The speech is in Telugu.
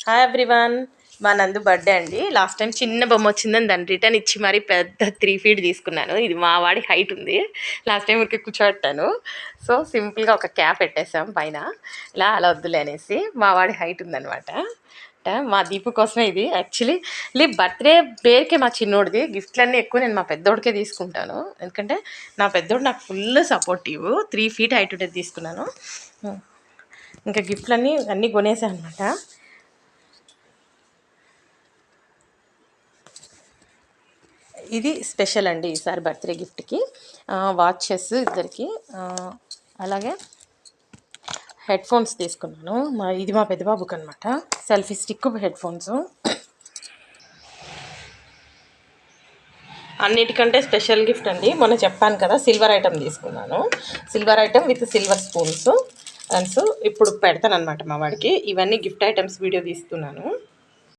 Hi everyone. మా నందు బర్త్డే అండి. లాస్ట్ టైం చిన్న బొమ్మ వచ్చిందని దాన్ని రిటర్న్ ఇచ్చి మరీ పెద్ద 3 feet తీసుకున్నాను. ఇది మా వాడి హైట్ ఉంది. లాస్ట్ టైం ఊరికి కూర్చోబెట్టాను. సో సింపుల్గా ఒక క్యాప్ పెట్టేసాం పైన. ఇలా అలా వద్దులే అనేసి మా వాడి హైట్ ఉందనమాట. మా దీపు కోసమే ఇది యాక్చువల్లీ బర్త్డే పేరుకే మా చిన్నోడిది. గిఫ్ట్లన్నీ ఎక్కువ నేను మా పెద్దోడికే తీసుకుంటాను. ఎందుకంటే నా పెద్దోడు నాకు ఫుల్ సపోర్టివ్. 3 feet హైట్ ఉండేది తీసుకున్నాను. ఇంకా గిఫ్ట్లన్నీ అన్నీ కొనేసాను అనమాట. ఇది స్పెషల్ అండి ఈసారి బర్త్డే గిఫ్ట్కి. వాచెస్ ఇద్దరికి, అలాగే హెడ్ ఫోన్స్ తీసుకున్నాను. ఇది మా పెద్దబాబుకి అనమాట. Selfie stick, head phones. అన్నిటికంటే స్పెషల్ గిఫ్ట్ అండి, మొన్న చెప్పాను కదా సిల్వర్ ఐటమ్ తీసుకున్నాను. Silver item with silver spoons. And ఇప్పుడు పెడతాను అనమాట మా వాడికి. ఇవన్నీ గిఫ్ట్ ఐటమ్స్ వీడియో తీస్తున్నాను.